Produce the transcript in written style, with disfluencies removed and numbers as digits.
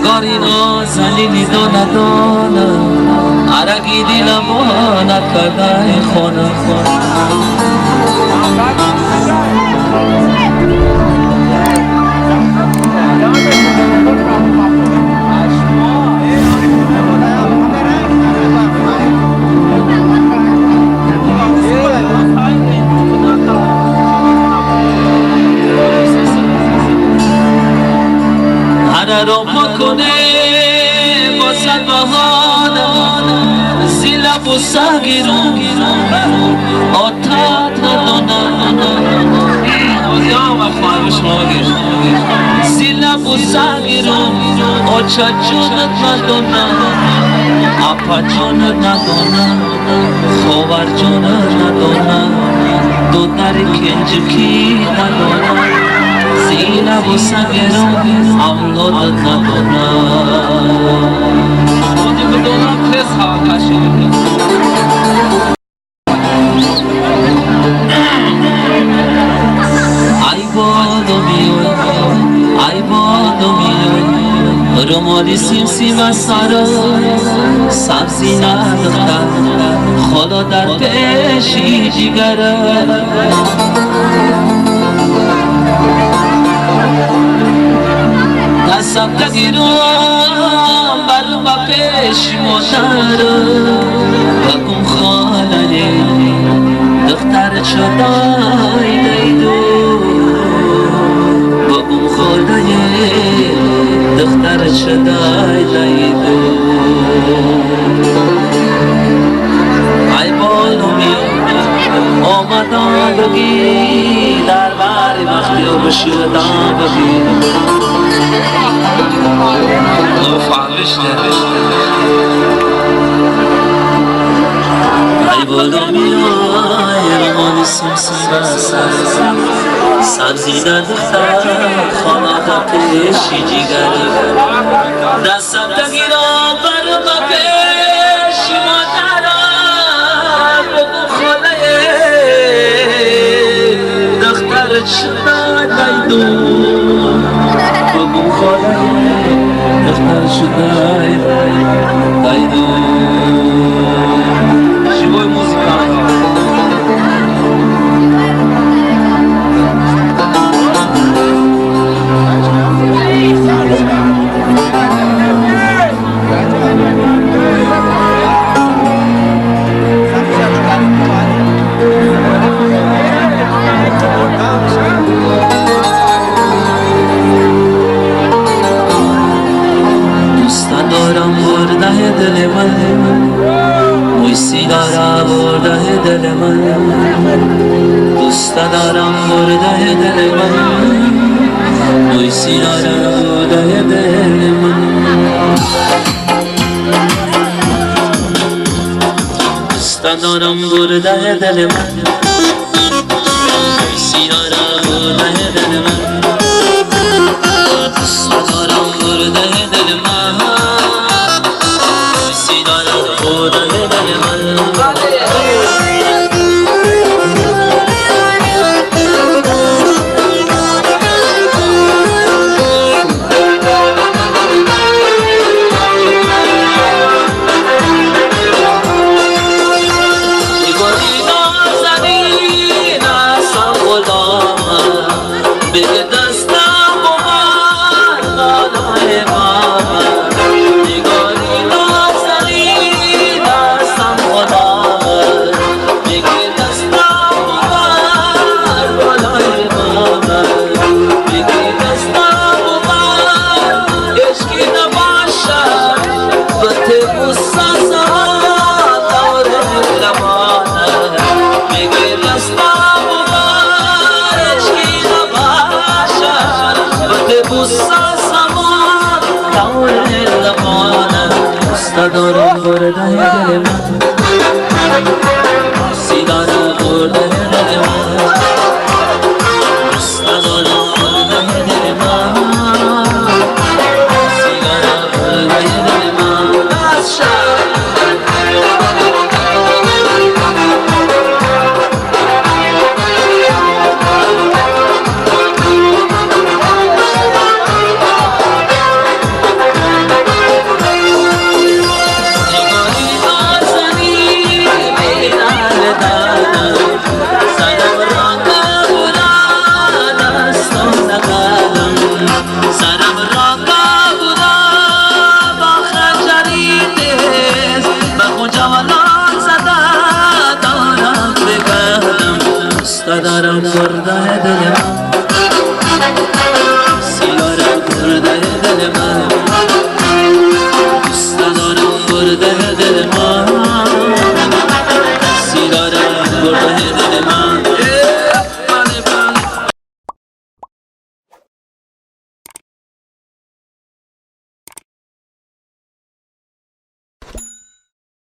نگاری نازنینی دانه دانه عرقی دیلم نکرده خونه هر رو مکنه با صد بهانه زیلب و سگیرون آتت ندانه زیلب و سگیرون آچت جونت ندانه اپا جونت ندانه خوار جونت ندانه دو در کنجکی ندانه زیلب و سگیرون اولادت ندانه خودی بدونم پس ها کشید ای بادو میوی رومالی سیم و سارا سبزی ندختر خدا در پیشی جگره دستم تگیرم برم با پیش مادر بگم خاله دختر چدای دیدو بگم خاله دختر چدای دیدو ای بالومی آمدان بگی در باری وقتی و بشیدان بگی ای بالومی آی مالی سمسم سبزی ندختر خانه تا پیشی جگره دستم تگیرم برم با پیشی مادرم بگو خاله دختر چرا دیدو بگو خاله دختر شده دیدو شیوه موسیقی دل من مویسی دارم برده دل من دوست دارم برده دل من مویسی دارم برده دل من دوست دارم برده دل من مویسی دارم برده دل من دوست دارم برده دل من دارم برده دل من سیدارم برده دل من دارم برده دل من سیدارم برده دل من دارم برده دل من، سیگارم برده دل من، دوست دارم برده دل من، سیگارم برده دل من.